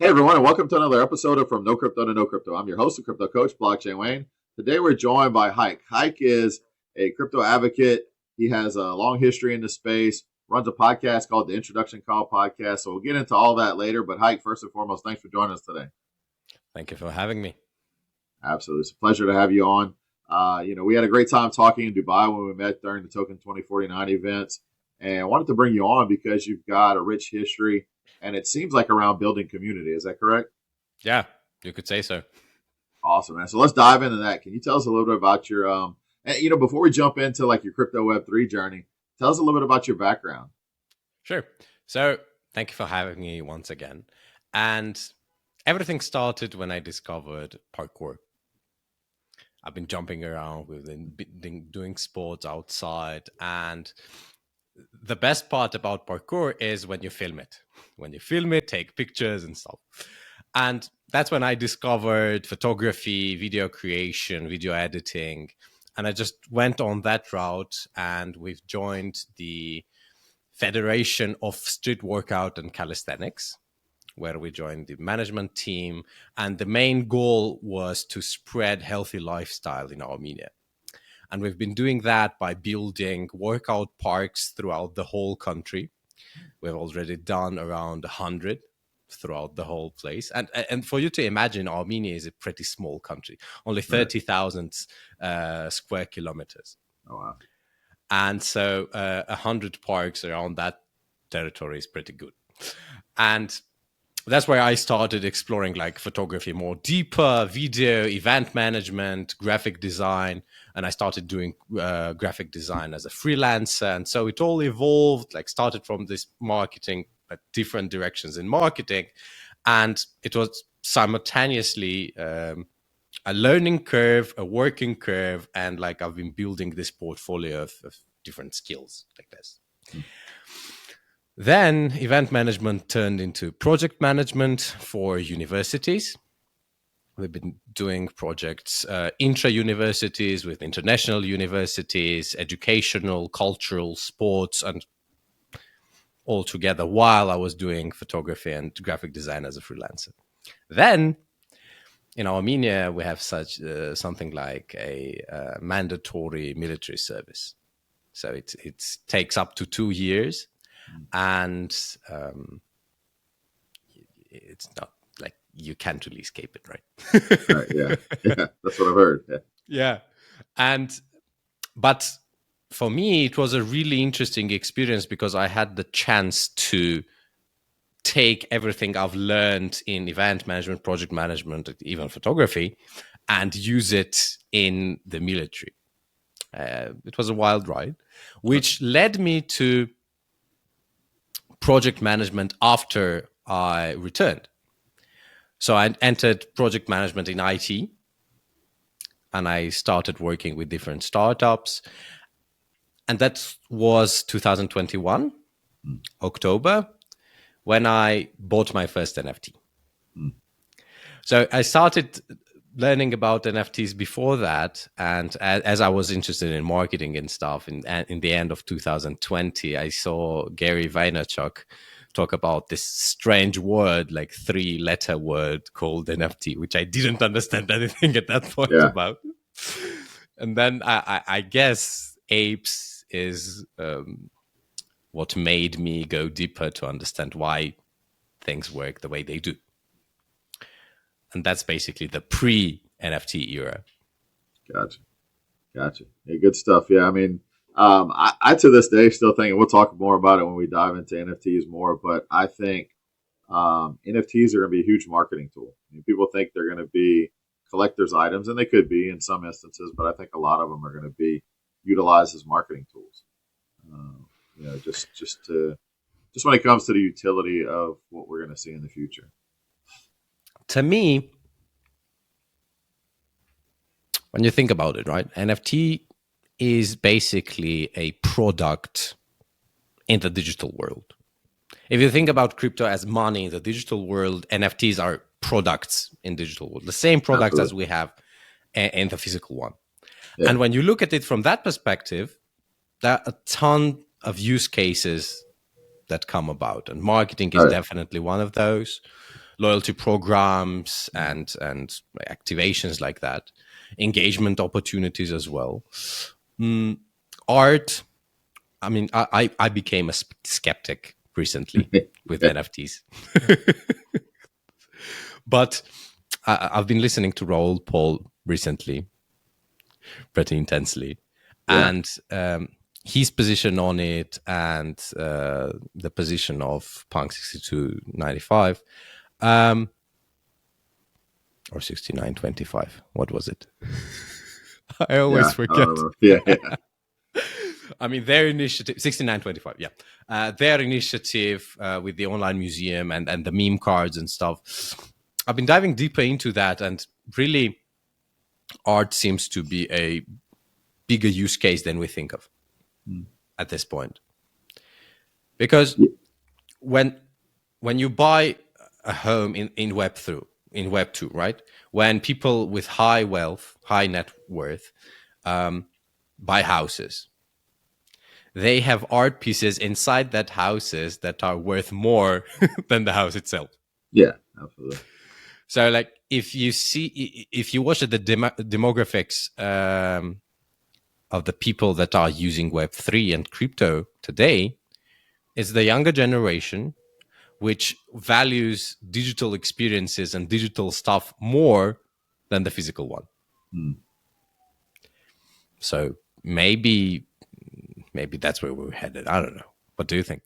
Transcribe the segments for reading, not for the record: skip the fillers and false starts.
Hey everyone, and welcome to another episode of From No Crypto to No Crypto. I'm your host, the Crypto Coach, Blockchain Wayne. Today we're joined by Hayk. Hayk is a crypto advocate. He has a long history in the space, runs a podcast called the Introduction Call Podcast. So we'll get into all that later. But Hayk, first and foremost, thanks for joining us today. Thank you for having me. Absolutely. It's a pleasure to have you on. We had a great time talking in Dubai when we met during the Token 2049 events. And I wanted to bring you on because you've got a rich history, and it seems like around building community. Is that correct? Yeah, you could say so. Awesome, man. So let's dive into that. Can you tell us a little bit about your, before we jump into like your crypto Web3 journey, tell us a little bit about your background. Sure. So thank you for having me once again. And everything started when I discovered parkour. I've been jumping around, we've been doing sports outside, and the best part about parkour is when you film it. When you film it, take pictures and stuff. And that's when I discovered photography, video creation, video editing. And I just went on that route, and we've joined the Federation of Street Workout and Calisthenics, where we joined the management team. And the main goal was to spread healthy lifestyle in Armenia. And we've been doing that by building workout parks throughout the whole country. We've already done around 100 throughout the whole place. And for you to imagine, Armenia is a pretty small country, only 30,000 square kilometers. Oh, wow. And so 100 parks around that territory is pretty good. And that's where I started exploring like photography more deeper, video, event management, graphic design. And I started doing graphic design as a freelancer. And so it all evolved, like started from this marketing, at different directions in marketing. And it was simultaneously a learning curve, a working curve. And like I've been building this portfolio of different skills like this. Then event management turned into project management for universities. We've been doing projects intra-universities with international universities, educational, cultural, sports, and all together while I was doing photography and graphic design as a freelancer. Then in Armenia, we have something like a mandatory military service. So it takes up to 2 years. And it's not like you can't really escape it, right? Right, yeah, that's what I've heard. Yeah. But for me, it was a really interesting experience because I had the chance to take everything I've learned in event management, project management, even photography, and use it in the military. It was a wild ride, which led me to project management after I returned. So I entered project management in IT, and I started working with different startups. And that was 2021, October, when I bought my first NFT. So I started learning about NFTs before that. And as I was interested in marketing and stuff, in the end of 2020, I saw Gary Vaynerchuk talk about this strange word, like 3-letter word called NFT, which I didn't understand anything at that point about. And then I guess apes is what made me go deeper to understand why things work the way they do. And that's basically the pre-NFT era. Gotcha. Yeah, good stuff. Yeah, I mean, I to this day still think, and we'll talk more about it when we dive into NFTs more, but I think NFTs are going to be a huge marketing tool. I mean, people think they're going to be collector's items, and they could be in some instances, but I think a lot of them are going to be utilized as marketing tools. Just when it comes to the utility of what we're going to see in the future. To me, when you think about it, right, NFT is basically a product in the digital world. If you think about crypto as money in the digital world, NFTs are products in digital world, the same products as we have in the physical one. Yeah. And when you look at it from that perspective, there are a ton of use cases that come about, and marketing is definitely one of those. loyalty programs and activations like that, engagement opportunities as well. Art. I mean, I became a skeptic recently with NFTs, but I've been listening to Raoul Paul recently, pretty intensely, Yeah. and his position on it and the position of Punk 6295 or 6925. What was it? I always Yeah. I don't forget. remember. Yeah. Yeah. I mean, their initiative, 6925, yeah. Their initiative with the online museum and the meme cards and stuff. I've been diving deeper into that, and really, art seems to be a bigger use case than we think of at this point. Because when you buy a home in Web 2, right? When people with high wealth, high net worth, buy houses, they have art pieces inside that houses that are worth more than the house itself. Yeah. Absolutely. So, like, if you watch the demographics of the people that are using Web3 and crypto today, it's the younger generation which values digital experiences and digital stuff more than the physical one. So maybe that's where we're headed. I don't know. What do you think?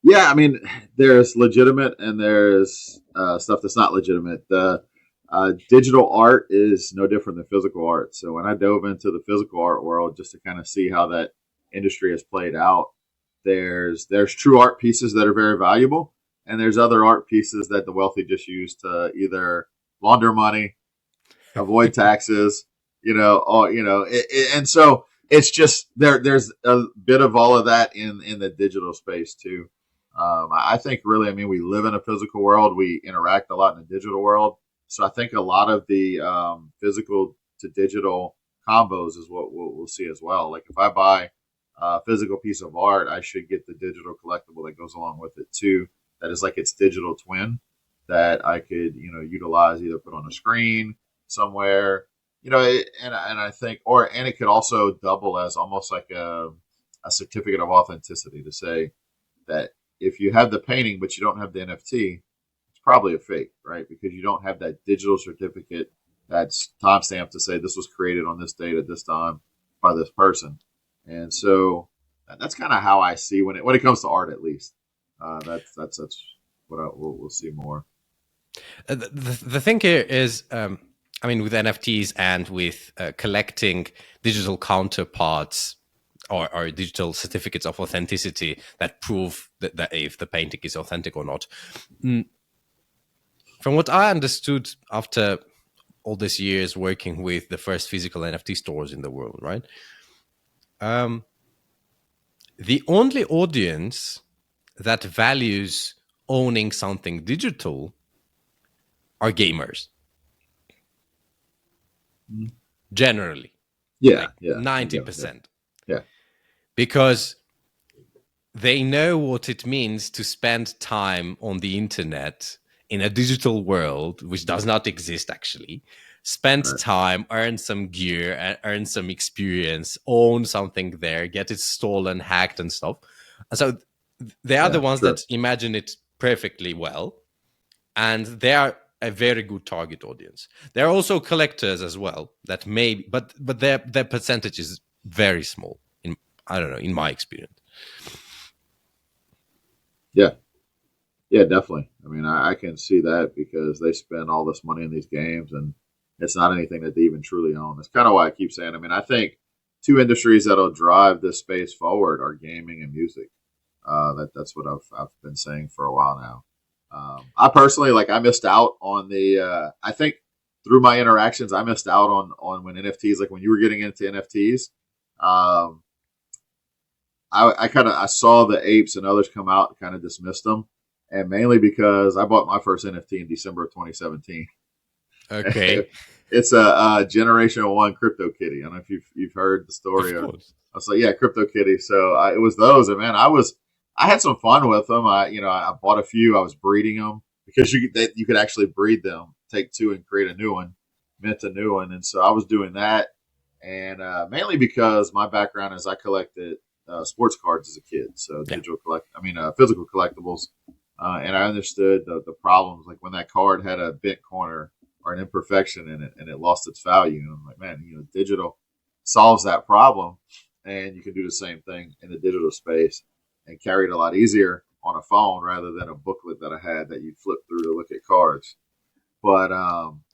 Yeah, I mean, there's legitimate and there's stuff that's not legitimate. The digital art is no different than physical art. So when I dove into the physical art world just to kind of see how that industry has played out, there's true art pieces that are very valuable, and there's other art pieces that the wealthy just use to either launder money, avoid taxes, and so it's just there's a bit of all of that in the digital space too. I think really, I mean, we live in a physical world, we interact a lot in the digital world, so I think a lot of the physical to digital combos is what we'll see as well. Like if I buy a physical piece of art, I should get the digital collectible that goes along with it too. That is like its digital twin that I could utilize, either put on a screen somewhere, and I think, and it could also double as almost like a certificate of authenticity to say that if you have the painting but you don't have the NFT, it's probably a fake, right? Because you don't have that digital certificate that's timestamped to say this was created on this date at this time by this person. And so that's kind of how I see when it comes to art, at least. That's what we'll see more. The thing here is, I mean, with NFTs and with collecting digital counterparts or digital certificates of authenticity that prove that if the painting is authentic or not. From what I understood after all these years working with the first physical NFT stores in the world, right? The only audience that values owning something digital are gamers. Generally. Yeah, like yeah. 90%. Yeah. Because they know what it means to spend time on the internet in a digital world, which does not exist actually. Spend time, earn some gear, earn some experience, own something there, get it stolen, hacked, and stuff. And so they are the ones that imagine it perfectly well, and they are a very good target audience. There are also collectors as well that maybe, but their percentage is very small. I don't know, in my experience. Yeah. Yeah, definitely. I mean, I can see that because they spend all this money in these games and it's not anything that they even truly own. That's kind of why I keep saying, I mean, I think two industries that'll drive this space forward are gaming and music. That's what I've been saying for a while now. I personally, like, I missed out on I think through my interactions, I missed out on when NFTs, like when you were getting into NFTs, I saw the apes and others come out and kind of dismissed them, and mainly because I bought my first NFT in December of 2017. Okay, it's a Generation One Crypto Kitty. I don't know if you've heard the story. I was like, yeah, Crypto Kitty. So it was those, and man, I had some fun with them. I bought a few. I was breeding them because you could actually breed them, take two and create a new one, mint a new one. And so I was doing that, and mainly because my background is I collected sports cards as a kid, so Yeah. physical collectibles, and I understood the problems, like when that card had a bent corner or an imperfection in it, and it lost its value. And I'm like, man, digital solves that problem, and you can do the same thing in the digital space and carry it a lot easier on a phone rather than a booklet that I had that you'd flip through to look at cards. But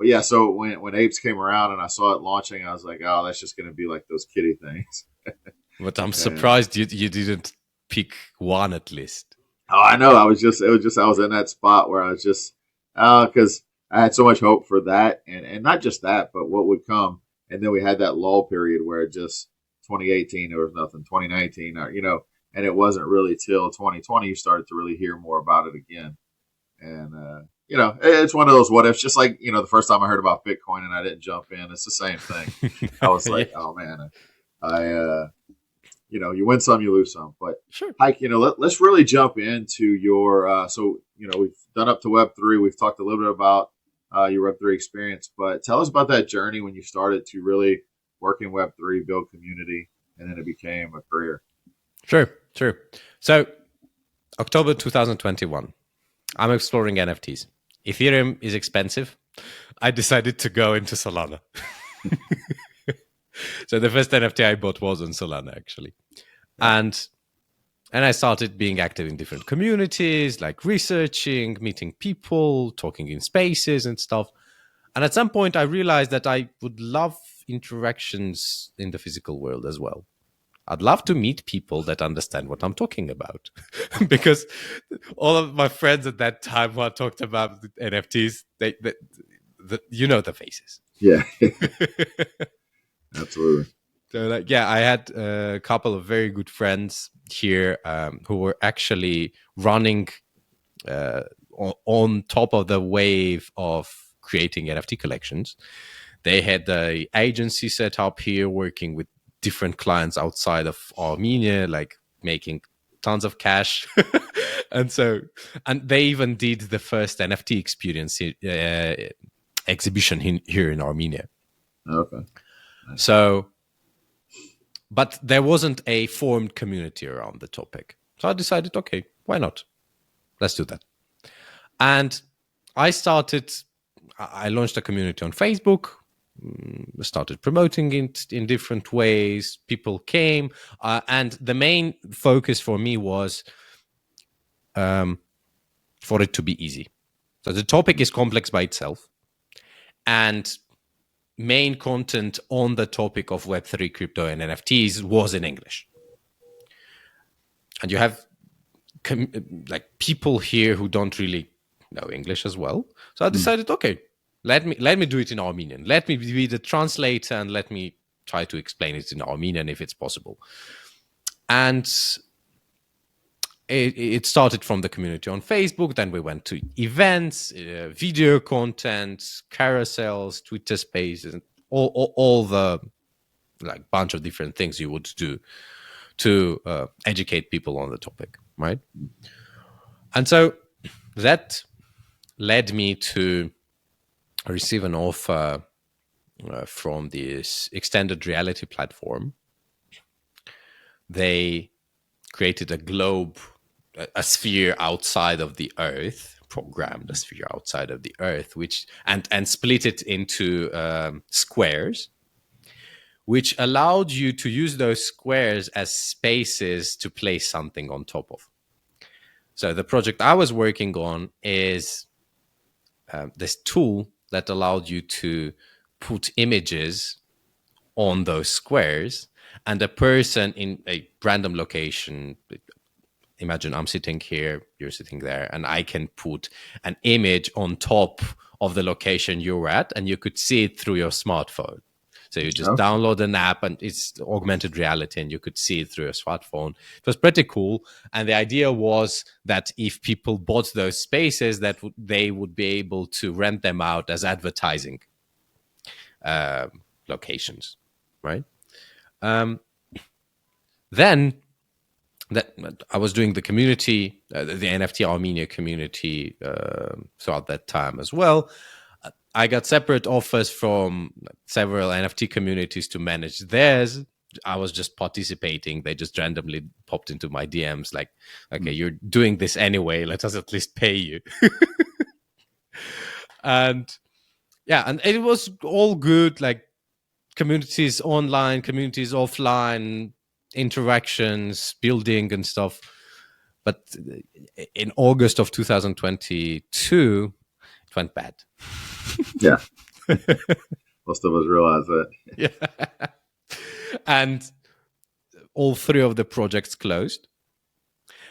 yeah, so when Apes came around and I saw it launching, I was like, oh, that's just going to be like those kitty things. But I'm And surprised you didn't pick one at least. oh, I know, I was in that spot where I was just because I had so much hope for that, and not just that, but what would come. And then we had that lull period where it just 2018 there was nothing, 2019, or and it wasn't really till 2020 you started to really hear more about it again. And it's one of those what ifs. Just like the first time I heard about Bitcoin and I didn't jump in, it's the same thing. I was Yeah, like, oh man, I you win some, you lose some. But sure. Hike, let's really jump into your. So we've done up to Web3. We've talked a little bit about your Web3 experience, but tell us about that journey when you started to really work in Web3, build community, and then it became a career. Sure. So October 2021, I'm exploring NFTs. Ethereum is expensive. I decided to go into Solana. So the first NFT I bought was on Solana, actually. Yeah. And I started being active in different communities, like researching, meeting people, talking in spaces and stuff. And at some point, I realized that I would love interactions in the physical world as well. I'd love to meet people that understand what I'm talking about. Because all of my friends at that time who I talked about NFTs, you know the faces. Yeah. Absolutely. So, I had a couple of very good friends here who were actually running on top of the wave of creating NFT collections. They had the agency set up here, working with different clients outside of Armenia, like making tons of cash. and they even did the first NFT experience exhibition here in Armenia. Okay. Nice. So, but there wasn't a formed community around the topic. So I decided, okay, why not? Let's do that. And I launched a community on Facebook, started promoting it in different ways. People came, and the main focus for me was for it to be easy. So the topic is complex by itself, and main content on the topic of Web3, crypto, and NFTs was in English. And you have like people here who don't really know English as well. So I decided, okay, let me do it in Armenian. Let me be the translator and let me try to explain it in Armenian if it's possible. And it started from the community on Facebook. Then we went to events, video content, carousels, Twitter Spaces, and all the like bunch of different things you would do to educate people on the topic, right? And so that led me to receive an offer from this extended reality platform. They created a globe, a sphere outside of the Earth, programmed a sphere outside of the Earth, and split it into squares, which allowed you to use those squares as spaces to place something on top of. So the project I was working on is this tool that allowed you to put images on those squares, and a person in a random location, imagine I'm sitting here, you're sitting there, and I can put an image on top of the location you're at, and you could see it through your smartphone. So you just download an app and it's augmented reality and you could see it through your smartphone. It was pretty cool. And the idea was that if people bought those spaces, that they would be able to rent them out as advertising locations, right? Then that I was doing the community, the NFT Armenia community throughout that time as well. I got separate offers from several NFT communities to manage theirs. I was just participating. They just randomly popped into my DMs like, okay, you're doing this anyway. Let us at least pay you. And yeah, and it was all good, like communities online, communities offline, interactions, building and stuff. But in August of 2022, it went bad. Yeah. Most of us realize that. Yeah. And all three of the projects closed.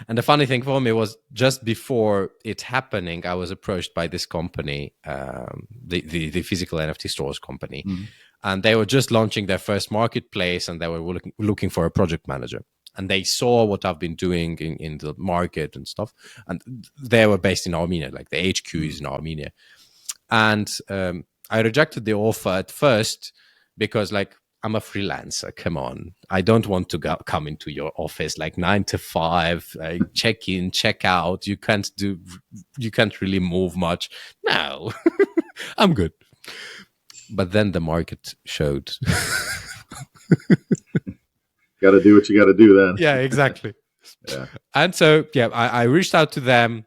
And the funny thing for me was just before it happening, I was approached by this company, the physical NFT stores company, and they were just launching their first marketplace, and they were looking for a project manager. And they saw what I've been doing in the market and stuff. And they were based in Armenia, like the HQ is in Armenia. And I rejected the offer at first because, like, I'm a freelancer. Come on. I don't want to come into your office like 9 to 5, check in, check out. You can't really move much. No, I'm good. But then the market showed. Got to do what you got to do then. Yeah, exactly. Yeah. And so, yeah, I reached out to them,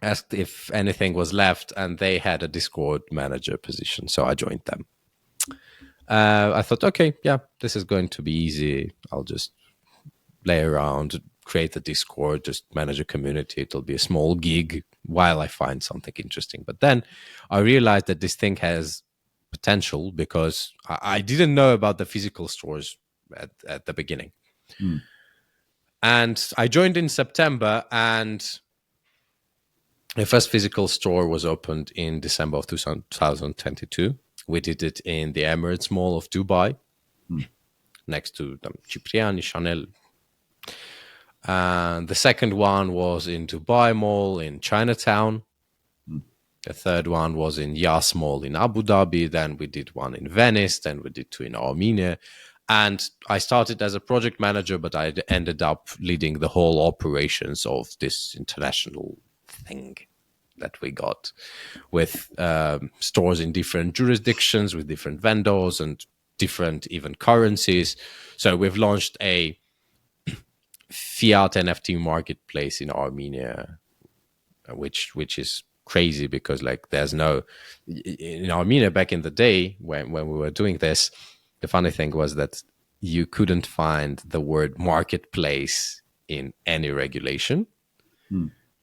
asked if anything was left, and they had a Discord manager position. So I joined them. I thought, okay, yeah, this is going to be easy. I'll just lay around, create a Discord, just manage a community. It'll be a small gig while I find something interesting. But then I realized that this thing has potential because I didn't know about the physical stores at the beginning. And I joined in September, and the first physical store was opened in December of 2022. We did it in the Emirates Mall of Dubai, next to Cipriani, Chanel. And the second one was in Dubai Mall in Chinatown. The third one was in Yas Mall in Abu Dhabi. Then we did one in Venice. Then we did two in Armenia. And I started as a project manager, but I ended up leading the whole operations of this international thing that we got, with stores in different jurisdictions, with different vendors and different even currencies. So we've launched a fiat NFT marketplace in Armenia, which is crazy because, like, there's no, in Armenia back in the day when we were doing this, the funny thing was that you couldn't find the word marketplace in any regulation.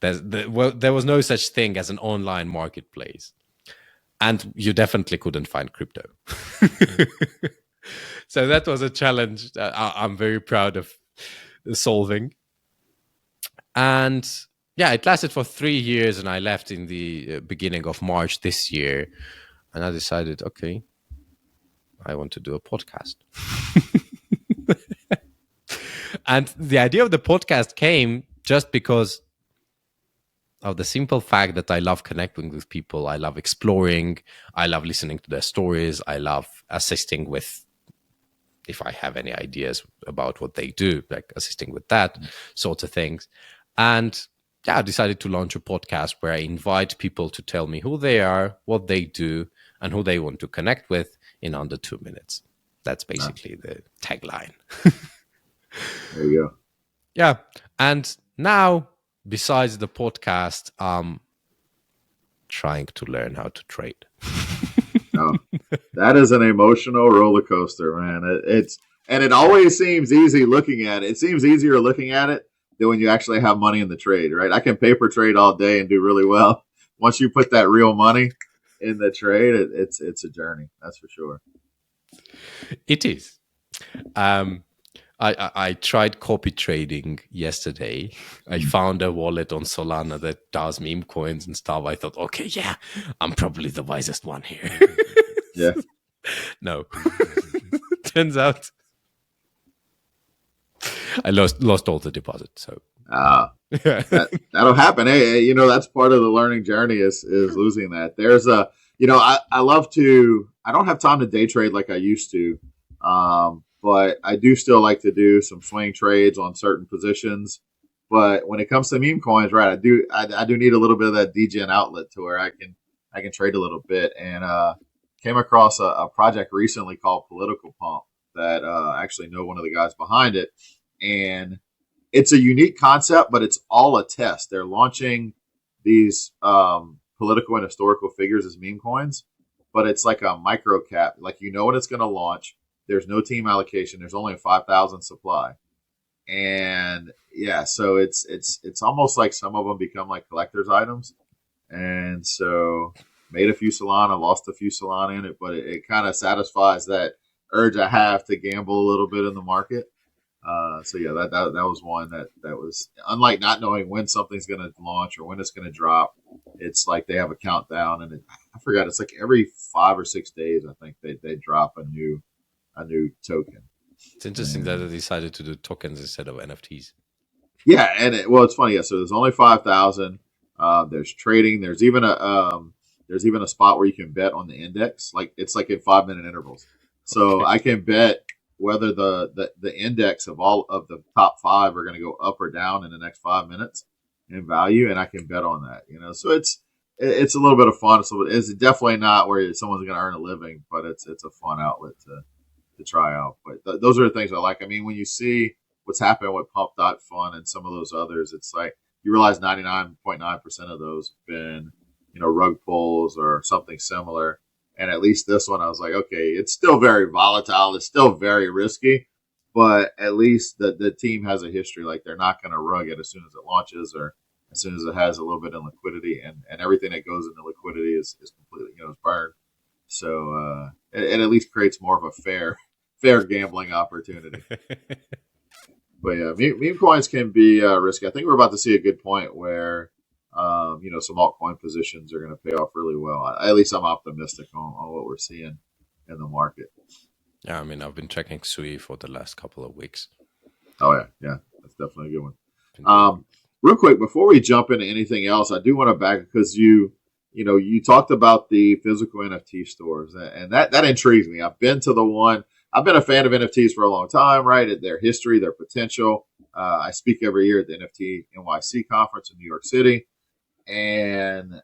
There was no such thing as an online marketplace, and you definitely couldn't find crypto. So that was a challenge that I'm very proud of solving. And yeah, it lasted for 3 years, and I left in the beginning of March this year. And I decided, okay, I want to do a podcast. And the idea of the podcast came just because of the simple fact that I love connecting with people. I love exploring. I love listening to their stories. I love assisting with, if I have any ideas about what they do, like assisting with that sort of things. And yeah, I decided to launch a podcast where I invite people to tell me who they are, what they do, and who they want to connect with in under 2 minutes. That's basically the tagline. There you go. Yeah. And now, besides the podcast, I'm trying to learn how to trade. Oh, that is an emotional roller coaster, man. It always seems easy looking at it. It seems easier looking at it than when you actually have money in the trade, right? I can paper trade all day and do really well. Once you put that real money in the trade, it's a journey. That's for sure. It is. I tried copy trading yesterday. I found a wallet on Solana that does meme coins and stuff. I thought, okay, yeah, I'm probably the wisest one here. Yeah. No. Turns out I lost all the deposit. So that'll happen. Hey, that's part of the learning journey is losing that. There's I love to. I don't have time to day trade like I used to. but I do still like to do some swing trades on certain positions. But when it comes to meme coins, right, I do need a little bit of that DGen outlet to where I can trade a little bit. And came across a project recently called Political Pump that I actually know one of the guys behind it, and it's a unique concept, but it's all a test. They're launching these political and historical figures as meme coins, but it's like a micro cap. Like you know when it's going to launch. There's no team allocation. There's only a 5,000 supply, and yeah, so it's almost like some of them become like collector's items, and so made a few Solana, lost a few Solana in it, but it kind of satisfies that urge I have to gamble a little bit in the market. So yeah, that was one that was unlike not knowing when something's going to launch or when it's going to drop. It's like they have a countdown, and I forgot. It's like every 5 or 6 days, I think they drop a new token. It's interesting that they decided to do tokens instead of NFTs. Yeah, and well, it's funny. Yeah, so there's only 5,000. There's trading. There's even a spot where you can bet on the index. Like it's like in 5 minute intervals. So Okay. I can bet whether the index of all of the top five are going to go up or down in the next 5 minutes in value, and I can bet on that. So it's a little bit of fun. It's definitely not where someone's going to earn a living, but it's a fun outlet to try out. But those are the things I like. I mean, when you see what's happened with Pump.Fun and some of those others, it's like you realize 99.9% of those have been, rug pulls or something similar. And at least this one, I was like, okay, it's still very volatile. It's still very risky, but at least the team has a history. Like they're not going to rug it as soon as it launches or as soon as it has a little bit of liquidity, and everything that goes into liquidity is completely, is burned. So it at least creates more of a fair gambling opportunity. But yeah, meme coins can be risky. I think we're about to see a good point where, some altcoin positions are going to pay off really well. At least I'm optimistic on what we're seeing in the market. Yeah, I mean, I've been tracking Sui for the last couple of weeks. Oh yeah, that's definitely a good one. Real quick before we jump into anything else, I do want to back because you talked about the physical NFT stores, and that intrigues me. I've been to the one. I've been a fan of NFTs for a long time, right? Their history, their potential. I speak every year at the NFT NYC conference in New York City, and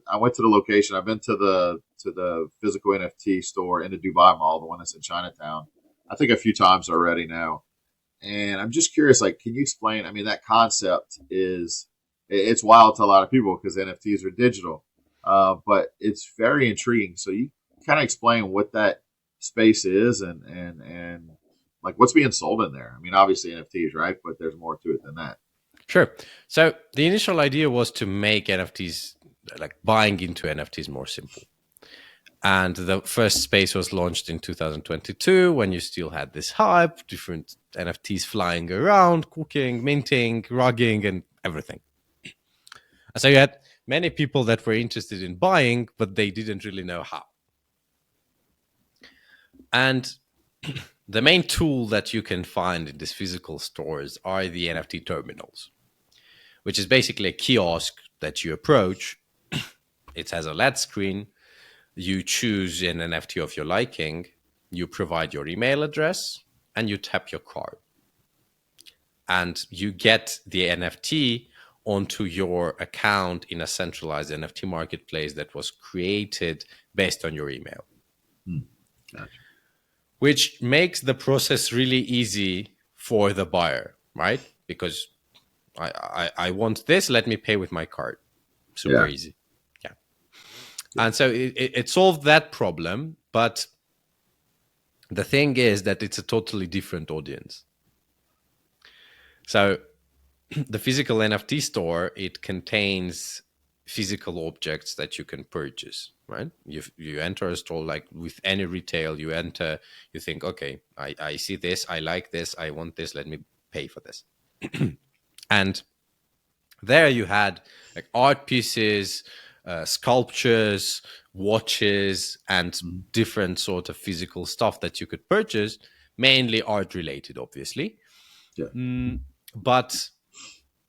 I went to the location. I've been to the physical NFT store in the Dubai Mall, the one that's in Chinatown. I think a few times already now, and I'm just curious. Like, can you explain? I mean, that concept it's wild to a lot of people because NFTs are digital, but it's very intriguing. So you kind of explain what that space is and like what's being sold in there. I mean, obviously NFTs, right? But there's more to it than that. Sure. So the initial idea was to make NFTs, like buying into NFTs, more simple. And the first space was launched in 2022 when you still had this hype, different NFTs flying around, cooking, minting, rugging, and everything. So you had many people that were interested in buying, but they didn't really know how. And the main tool that you can find in these physical stores are the NFT terminals, which is basically a kiosk that you approach. It has a LED screen. You choose an NFT of your liking. You provide your email address and you tap your card. And you get the NFT onto your account in a centralized NFT marketplace that was created based on your email. Gotcha. Which makes the process really easy for the buyer, right? Because I want this, let me pay with my card. Super easy. Yeah. And so it solved that problem, but the thing is that it's a totally different audience. So the physical NFT store, it contains physical objects that you can purchase, right? You enter a store, like with any retail, you enter, you think, okay, I see this, I like this, I want this, let me pay for this. And there you had like art pieces, sculptures, watches, and different sort of physical stuff that you could purchase, mainly art related, obviously. Yeah. But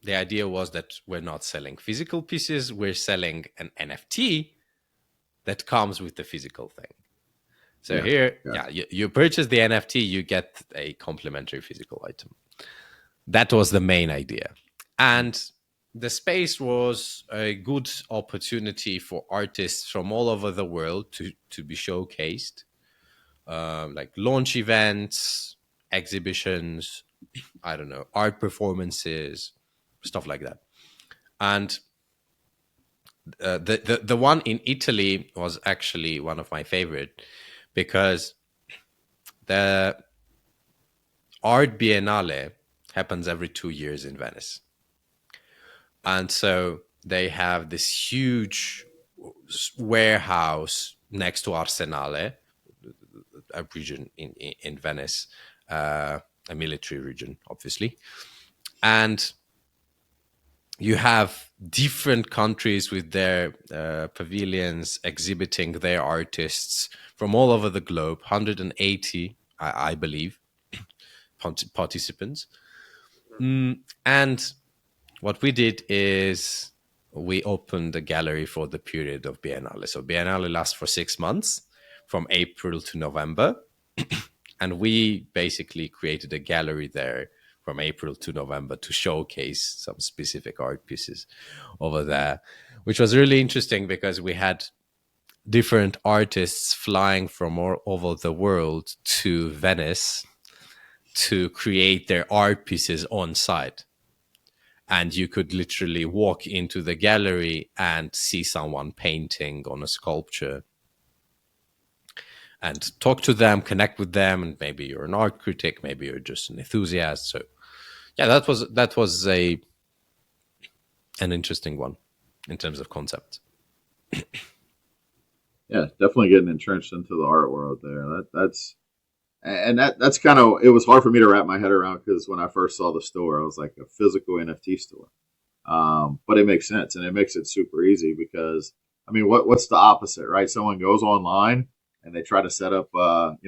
the idea was that we're not selling physical pieces, we're selling an NFT that comes with the physical thing. So Yeah. here, Gotcha. you purchase the NFT, you get a complimentary physical item. That was the main idea. And the space was a good opportunity for artists from all over the world to be showcased, like launch events, exhibitions, I don't know, art performances, stuff like that. And the one in Italy was actually one of my favorite, because the art biennale happens every 2 years in Venice. And so they have this huge warehouse next to Arsenale, a region in Venice, a military region, obviously. And you have different countries with their pavilions exhibiting their artists from all over the globe, 180, I believe, participants. And what we did is we opened a gallery for the period of Biennale. So Biennale lasts for 6 months, from April to November. And we basically created a gallery there from April to November to showcase some specific art pieces over there, which was really interesting because we had different artists flying from all over the world to Venice to create their art pieces on site. And you could literally walk into the gallery and see someone painting on a sculpture and talk to them, connect with them, and maybe you're an art critic, maybe you're just an enthusiast. So yeah, that was an interesting one in terms of concept. Yeah, definitely getting entrenched into the art world there. That's kind of, it was hard for me to wrap my head around, because when I first saw the store, I was like, a physical NFT store. But it makes sense, and it makes it super easy, because I mean, what's the opposite, right? Someone goes online and they try to set up,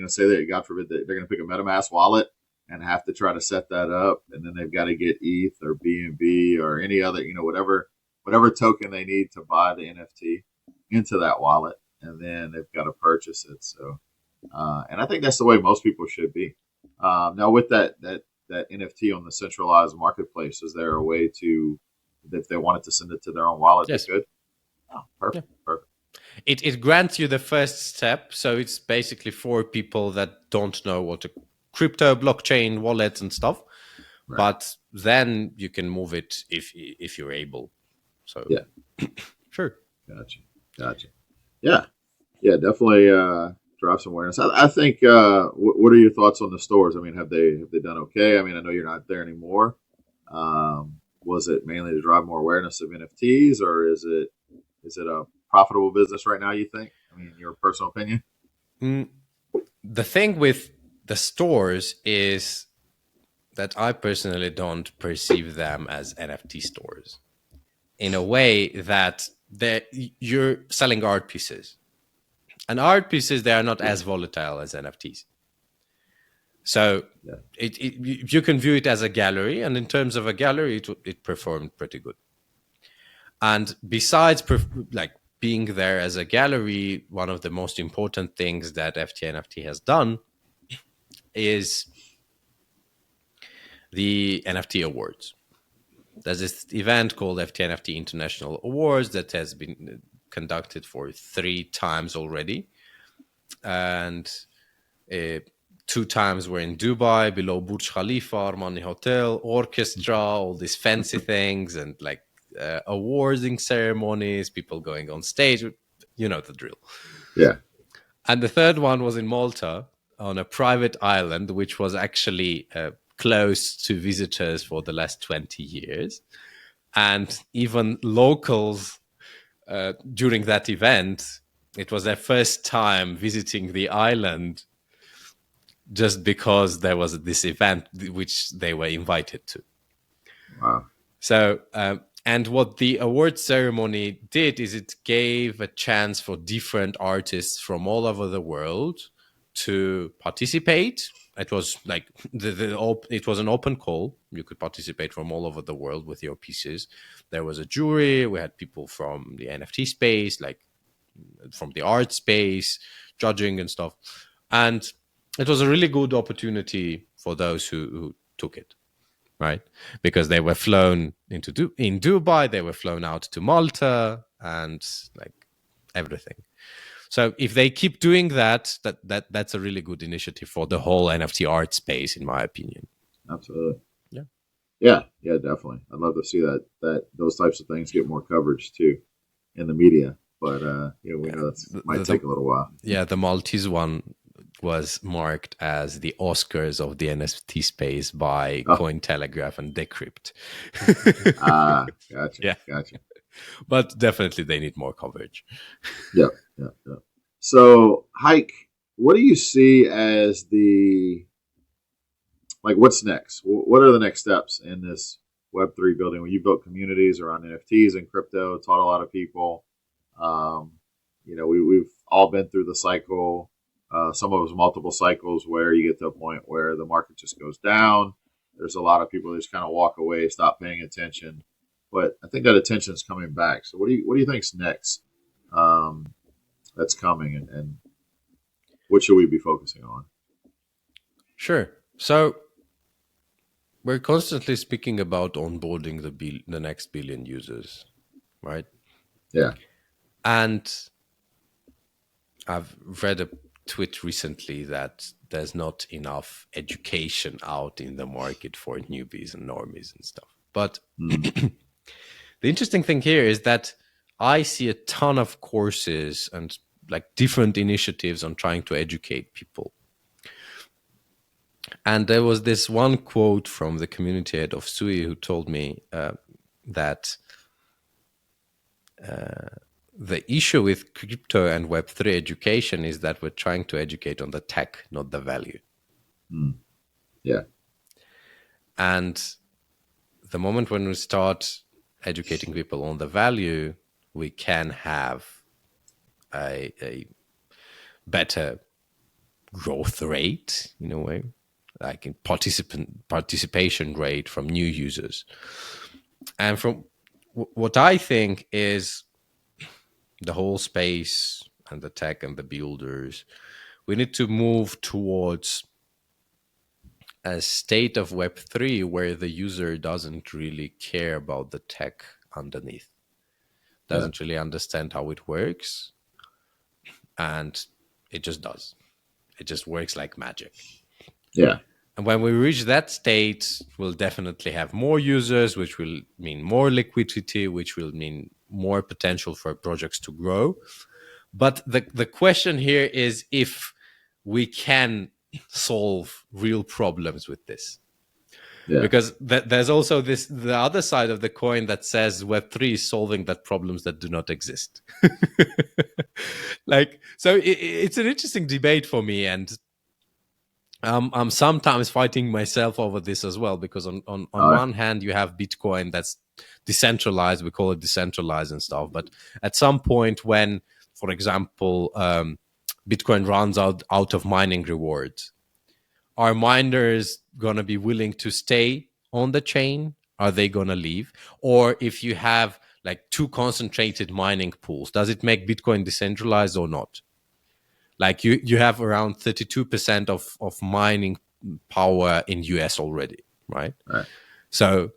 say that, God forbid, that they're going to pick a MetaMask wallet and have to try to set that up, and then they've got to get ETH or BNB or any other, whatever token they need to buy the NFT into that wallet, and then they've got to purchase it. So, and I think that's the way most people should be. Now, with that NFT on the centralized marketplace, is there a way to, if they wanted to send it to their own wallet, Yes. they could? Oh, perfect. Yeah. Perfect. It grants you the first step. So it's basically for people that don't know what a crypto, blockchain, wallets and stuff. Right. But then you can move it if you're able. So Yeah. Sure. Gotcha. Yeah. Yeah, definitely drive some awareness. I think. What are your thoughts on the stores? I mean, have they done okay? I mean, I know you're not there anymore. Was it mainly to drive more awareness of NFTs, or is it a profitable business right now, you think? I mean, your personal opinion? The thing with the stores is that I personally don't perceive them as NFT stores, in a way that you're selling art pieces. And art pieces, they are not as volatile as NFTs. So yeah. You can view it as a gallery, and in terms of a gallery, it performed pretty good. And besides, like being there as a gallery, one of the most important things that NFT has done is the NFT Awards. There's this event called NFT International Awards that has been conducted for 3 times already, and 2 times we're in Dubai, below Burj Khalifa, Armenia Hotel, orchestra, all these fancy things, and like awarding ceremonies, people going on stage. You know the drill. Yeah. And the third one was in Malta, on a private island, which was actually closed to visitors for the last 20 years. And even locals during that event, it was their first time visiting the island, just because there was this event which they were invited to. Wow. So, and what the award ceremony did is it gave a chance for different artists from all over the world to participate. It was like it was an open call. You could participate from all over the world with your pieces. There was a jury. We had people from the NFT space, like from the art space, judging and stuff. And it was a really good opportunity for those who took it, right? Because they were flown in Dubai, they were flown out to Malta, and like everything. So if they keep doing that's a really good initiative for the whole NFT art space, in my opinion. Absolutely. Yeah. Yeah, definitely. I'd love to see that those types of things get more coverage too in the media. But we know that might take a little while. Yeah, the Maltese one was marked as the Oscars of the NFT space by Cointelegraph and Decrypt. Gotcha. Yeah. Gotcha. But definitely they need more coverage. Yeah. So, Hayk, what do you see as what's next? What are the next steps in this Web3 building? When you built communities around NFTs and crypto, taught a lot of people. We've all been through the cycle. Some of us multiple cycles where you get to a point where the market just goes down. There's a lot of people that just kind of walk away, stop paying attention. But I think that attention is coming back. So what do you think's next? That's coming, and what should we be focusing on? Sure. So we're constantly speaking about onboarding the next billion users, right? Yeah. And I've read a tweet recently that there's not enough education out in the market for newbies and normies and stuff. But the interesting thing here is that I see a ton of courses and like different initiatives on trying to educate people. And there was this one quote from the community head of Sui who told me that the issue with crypto and Web3 education is that we're trying to educate on the tech, not the value. Yeah. And the moment when we start educating people on the value, we can have a better growth rate in a way, like in participation rate from new users. And from what I think is the whole space and the tech and the builders, we need to move towards a state of Web3 where the user doesn't really care about the tech underneath, doesn't really understand how it works, and it just does. It just works like magic. Yeah. And when we reach that state, we'll definitely have more users, which will mean more liquidity, which will mean more potential for projects to grow. But the question here is if we can solve real problems with this. Yeah. Because there's also the other side of the coin that says Web3 is solving that problems that do not exist. So it's an interesting debate for me, and I'm sometimes fighting myself over this as well, because on one hand you have Bitcoin that's decentralized, we call it decentralized and stuff, but at some point when, for example, Bitcoin runs out of mining rewards, are miners going to be willing to stay on the chain? Are they going to leave? Or if you have like two concentrated mining pools, does it make Bitcoin decentralized or not? Like you have around 32% of mining power in US already, right? So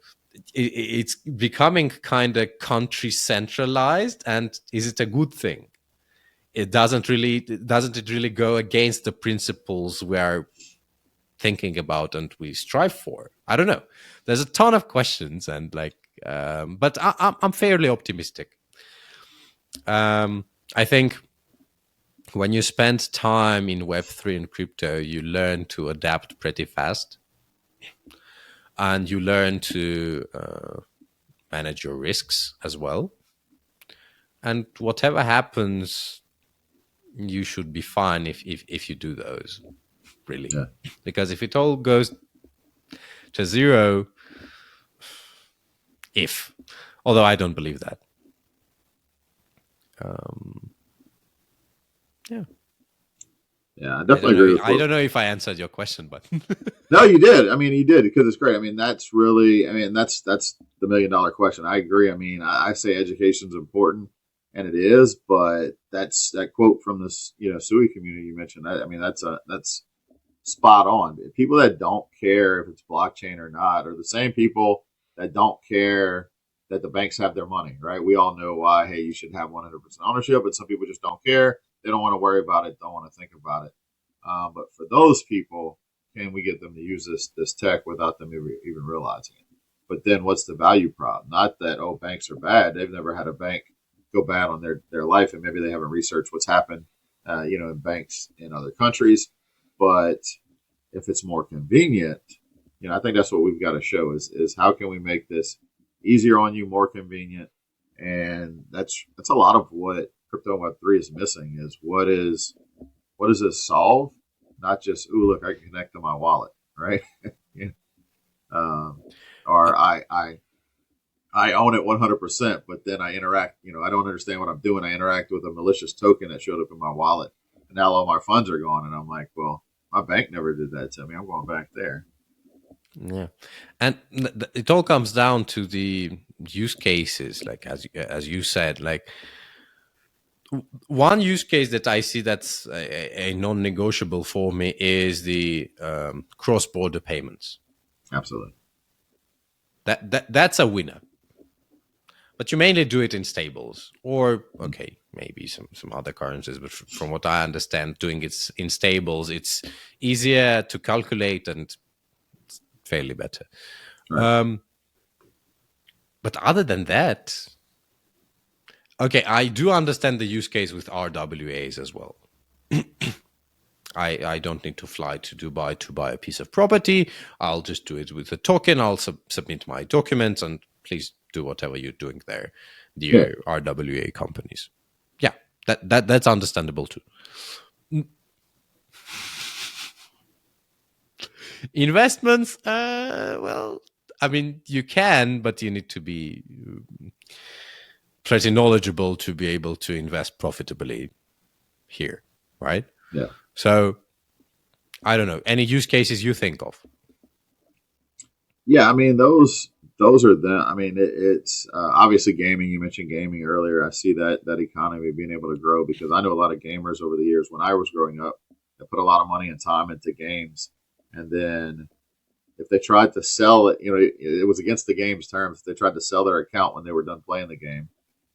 it's becoming kind of country centralized. And is it a good thing? Doesn't it really go against the principles we are thinking about and we strive for? I don't know. There's a ton of questions, and but I'm fairly optimistic. I think when you spend time in Web3 and crypto, you learn to adapt pretty fast, and you learn to manage your risks as well. And whatever happens, you should be fine if you do those, really. Yeah. Because if it all goes to zero, although I don't believe that. Yeah, I definitely agree with you. I don't know if I answered your question, but no, you did. I mean, you did, because it's great. I mean, that's really, that's the $1 million question. I agree. I mean, I say education is important, and it is. But that's that quote from this, SUI community you mentioned. I mean, that's spot on. People that don't care if it's blockchain or not are the same people that don't care that the banks have their money, right? We all know why. Hey, you should have 100% ownership, but some people just don't care. They don't want to worry about it. Don't want to think about it. But for those people, can we get them to use this tech without them even realizing it? But then what's the value prop? Not that, oh, banks are bad. They've never had a bank go bad on their life, and maybe they haven't researched what's happened, in banks in other countries. But if it's more convenient, I think that's what we've got to show is how can we make this easier on you, more convenient, and that's a lot of what crypto Web3 is missing. Is what does this solve? Not just, ooh, look, I can connect to my wallet, right? Yeah. Or I own it 100%, but then I interact. I don't understand what I'm doing. I interact with a malicious token that showed up in my wallet, and now all my funds are gone. And I'm like, well, my bank never did that to me. I'm going back there. Yeah, and it all comes down to the use cases, like as you said, like one use case that I see that's a non-negotiable for me is the cross-border payments. Absolutely. That's a winner. But you mainly do it in stables, or okay, maybe some other currencies. But from what I understand, doing it in stables, it's easier to calculate and fairly better. Right. But other than that, okay, I do understand the use case with RWAs as well. I don't need to fly to Dubai to buy a piece of property. I'll just do it with a token. I'll submit my documents, and please do whatever you're doing there, the RWA companies. Yeah, that's understandable too. Investments, well, I mean, you can, but you need to be pretty knowledgeable to be able to invest profitably here, right? Yeah. So, I don't know. Any use cases you think of? Yeah, I mean, those are them. I mean, it's obviously gaming. You mentioned gaming earlier. I see that economy being able to grow because I know a lot of gamers over the years. When I was growing up, they put a lot of money and time into games, and then if they tried to sell it, it was against the game's terms. If they tried to sell their account when they were done playing the game,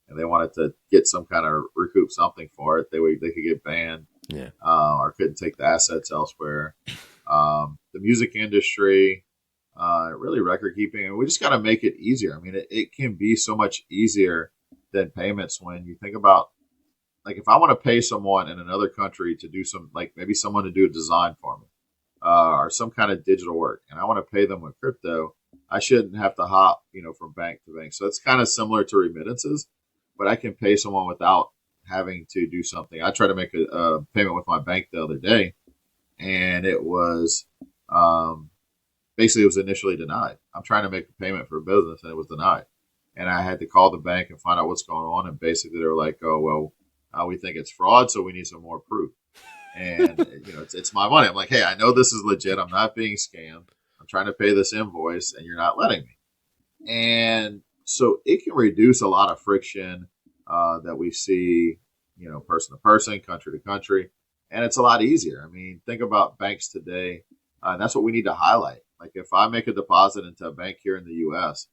and they wanted to get some kind of recoup something for it, they could get banned, or couldn't take the assets elsewhere. The music industry. Really record keeping, and we just got to make it easier. I mean, it can be so much easier than payments when you think about, like, if I want to pay someone in another country to do some, like maybe someone to do a design for me, or some kind of digital work, and I want to pay them with crypto, I shouldn't have to hop, from bank to bank. So it's kind of similar to remittances, but I can pay someone without having to do something. I tried to make a payment with my bank the other day, and it was, basically, it was initially denied. I'm trying to make a payment for a business, and it was denied. And I had to call the bank and find out what's going on. And basically, they were like, "Oh, well, we think it's fraud, so we need some more proof." And it's my money. I'm like, "Hey, I know this is legit. I'm not being scammed. I'm trying to pay this invoice, and you're not letting me." And so it can reduce a lot of friction that we see, person to person, country to country, and it's a lot easier. I mean, think about banks today. And that's what we need to highlight. Like if I make a deposit into a bank here in the U.S.,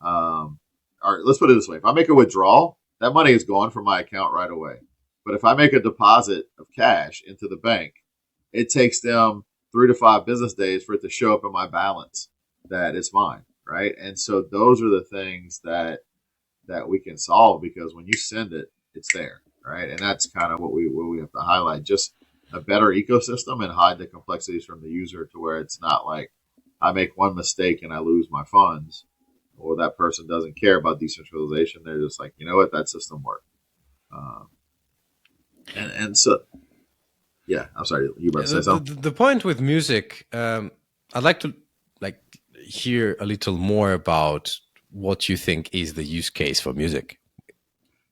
or let's put it this way: if I make a withdrawal, that money is gone from my account right away. But if I make a deposit of cash into the bank, it takes them 3 to 5 business days for it to show up in my balance that it's mine, right? And so those are the things that we can solve because when you send it, it's there, right? And that's kind of what we have to highlight. Just a better ecosystem and hide the complexities from the user to where it's not like I make one mistake and I lose my funds, or that person doesn't care about decentralization. They're just like, you know what, that system worked. And so, yeah, I'm sorry, you about to say something? The point with music, I'd like to hear a little more about what you think is the use case for music.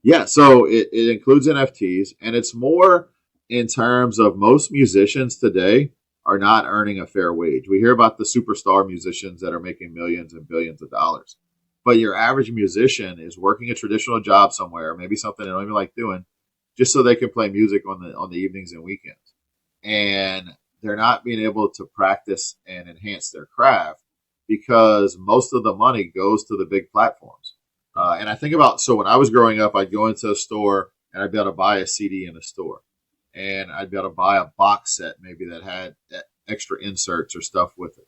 Yeah, so it includes NFTs, and it's more in terms of most musicians today are not earning a fair wage. We hear about the superstar musicians that are making millions and billions of dollars. but your average musician is working a traditional job somewhere, maybe something they don't even like doing, just so they can play music on the evenings and weekends. And they're not being able to practice and enhance their craft because most of the money goes to the big platforms. And I think about, so when I was growing up, I'd go into a store and I'd be able to buy a CD in a store, and I'd be able to buy a box set maybe that had extra inserts or stuff with it.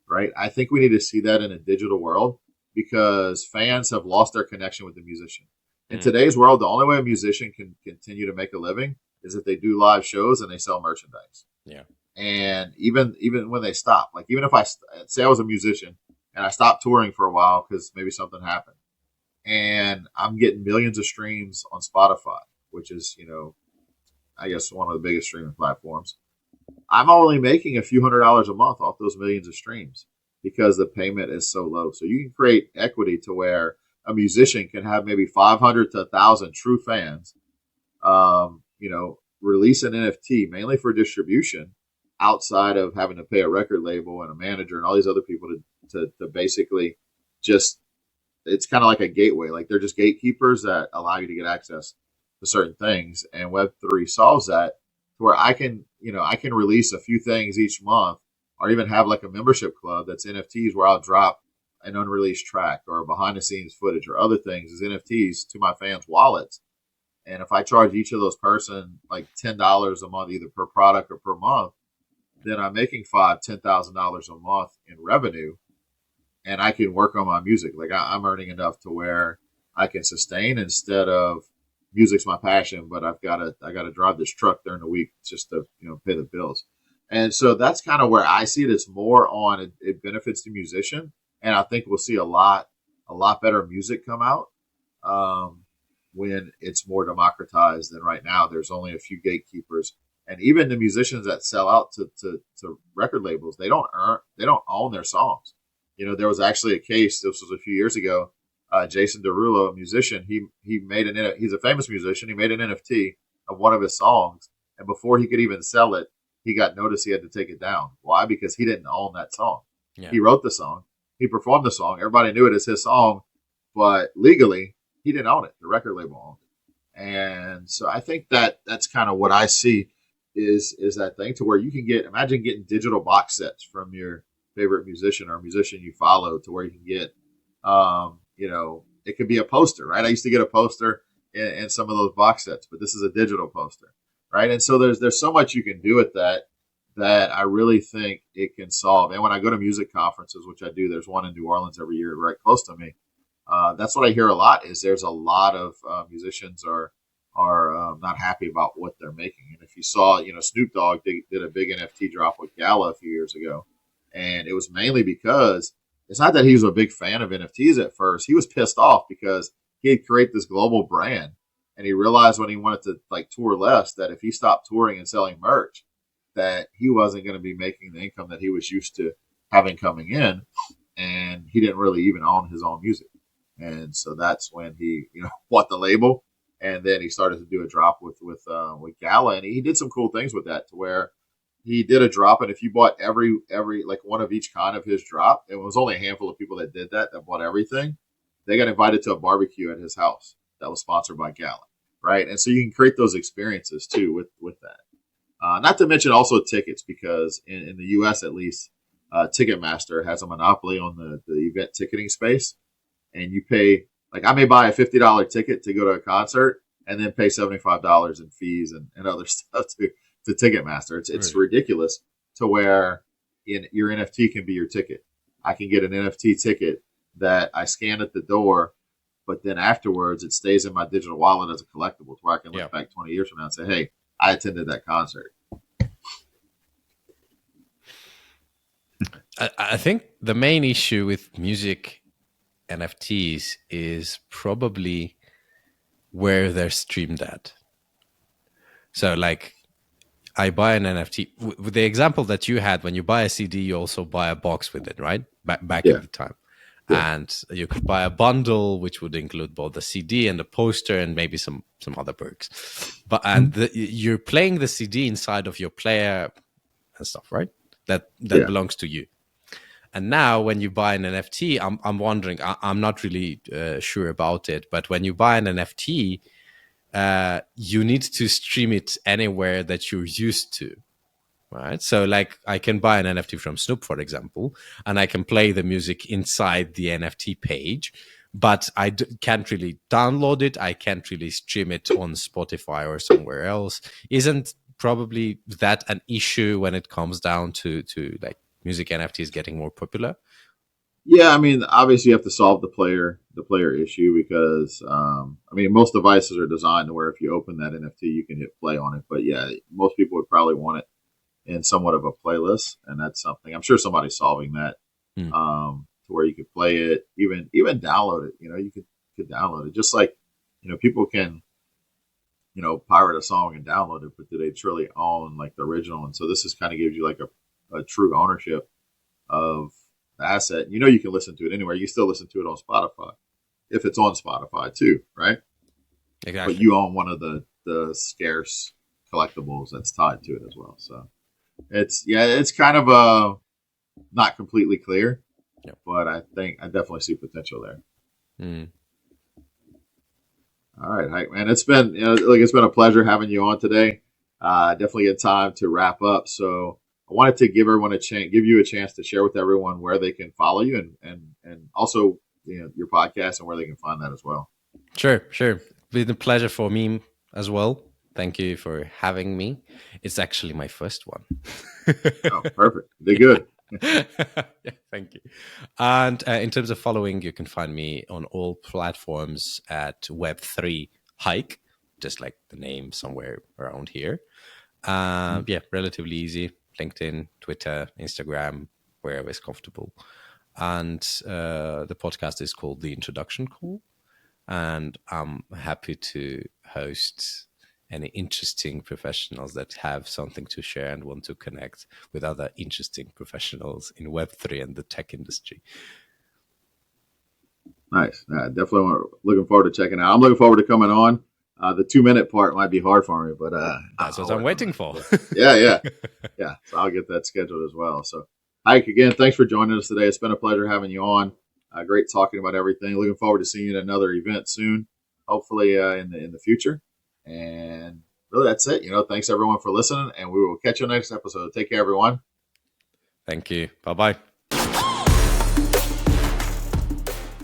Right? I think we need to see that in a digital world because fans have lost their connection with the musician. In Mm. today's world, the only way a musician can continue to make a living is if they do live shows and they sell merchandise. Yeah. And even when they stop, like even if I say I was a musician and I stopped touring for a while because maybe something happened, and I'm getting millions of streams on Spotify, which is, I guess one of the biggest streaming platforms. I'm only making a few $100s a month off those millions of streams because the payment is so low. So you can create equity to where a musician can have maybe 500 to 1,000 true fans, release an NFT mainly for distribution outside of having to pay a record label and a manager and all these other people to basically just, it's kind of like a gateway. Like they're just gatekeepers that allow you to get access to certain things. And Web3 solves that to where I can release a few things each month or even have like a membership club that's NFTs where I'll drop an unreleased track or behind the scenes footage or other things as NFTs to my fans' wallets. And if I charge each of those person like $10 a month, either per product or per month, then I'm making $10,000 a month in revenue, and I can work on my music. Like I'm earning enough to where I can sustain instead of music's my passion, but I gotta drive this truck during the week just to pay the bills. And so that's kind of where I see it. It's more on it benefits the musician, and I think we'll see a lot better music come out when it's more democratized than right now. There's only a few gatekeepers, and even the musicians that sell out to record labels, they don't own their songs. There was actually a case. This was a few years ago. Jason Derulo, a musician, he's a famous musician. He made an NFT of one of his songs, and before he could even sell it, he got notice he had to take it down. Why? Because he didn't own that song. Yeah. He wrote the song, he performed the song, everybody knew it as his song, but legally he didn't own it. The record label owned it. And so I think that's kind of what I see is that thing to where you can imagine getting digital box sets from your favorite musician or a musician you follow to where you can get it could be a poster, right? I used to get a poster in some of those box sets, but this is a digital poster, right? And so there's so much you can do with that I really think it can solve. And when I go to music conferences, which I do, there's one in New Orleans every year right close to me. That's what I hear a lot is there's a lot of musicians are not happy about what they're making. And if you saw, Snoop Dogg did a big NFT drop with Gala a few years ago, and it was mainly because it's not that he was a big fan of NFTs at first. He was pissed off because he had created this global brand, and he realized when he wanted to tour less that if he stopped touring and selling merch, that he wasn't going to be making the income that he was used to having coming in, and he didn't really even own his own music. And so that's when he bought the label, and then he started to do a drop with Gala, and he did some cool things with that to where he did a drop, and if you bought every like one of each kind of his drop, it was only a handful of people that did that bought everything. They got invited to a barbecue at his house that was sponsored by Gala, right? And so you can create those experiences too with that. Not to mention also tickets, because in the U.S. at least, Ticketmaster has a monopoly on the event ticketing space, and you pay I may buy a $50 ticket to go to a concert and then pay $75 in fees and other stuff to Ticketmaster. It's Really? ridiculous to where your NFT can be your ticket. I can get an NFT ticket that I scan at the door, but then afterwards it stays in my digital wallet as a collectible to where I can look back 20 years from now and say, hey, I attended that concert. I think the main issue with music NFTs is probably where they're streamed at. So I buy an NFT with the example that you had. When you buy a CD, you also buy a box with it, right? Back Yeah. at the time. Yeah. And you could buy a bundle, which would include both the CD and the poster and maybe some other perks. But you're playing the CD inside of your player and stuff, right? That belongs to you. And now when you buy an NFT, I'm wondering, I'm not really sure about it, but when you buy an NFT, you need to stream it anywhere that you're used to. Right. So like I can buy an NFT from Snoop, for example, and I can play the music inside the NFT page, but can't really download it. I can't really stream it on Spotify or somewhere else. Isn't probably that an issue when it comes down to like music NFTs getting more popular? Yeah, I mean, obviously you have to solve the player issue because I mean most devices are designed to where if you open that NFT, you can hit play on it. But yeah, most people would probably want it in somewhat of a playlist, and that's something I'm sure somebody's solving that Hmm. to where you could play it, even download it. You know, you could download it just like people can pirate a song and download it, but do they truly own like the original? And so this is kind of gives you like a true ownership of the asset. You can listen to it anywhere. You still listen to it on Spotify if it's on Spotify too, right? But Exactly. you own one of the scarce collectibles that's tied to it as well. So it's kind of not completely clear, Yep. but I think I definitely see potential there. Mm. All right, Hike, man, it's been a pleasure having you on today. Definitely get time to wrap up. So I wanted to give you a chance to share with everyone where they can follow you and also your podcast and where they can find that as well. Sure, sure. Been a pleasure for me as well. Thank you for having me. It's actually my first one. Oh, perfect. They good. Yeah, thank you. And in terms of following, you can find me on all platforms at Web3 Hike, just like the name somewhere around here. Yeah, relatively easy. LinkedIn, Twitter, Instagram, wherever is comfortable. And the podcast is called The Introduction Call. And I'm happy to host any interesting professionals that have something to share and want to connect with other interesting professionals in Web3 and the tech industry. Nice. Definitely looking forward to checking out. I'm looking forward to coming on. The 2 minute part might be hard for me, but That's what I'll I'm work on waiting that. for. But yeah. So I'll get that scheduled as well. So, Ike, again, thanks for joining us today. It's been a pleasure having you on. Great talking about everything. Looking forward to seeing you at another event soon, hopefully in the future. And really, that's it. Thanks everyone for listening, and we will catch you next episode. Take care, everyone. Thank you. Bye bye.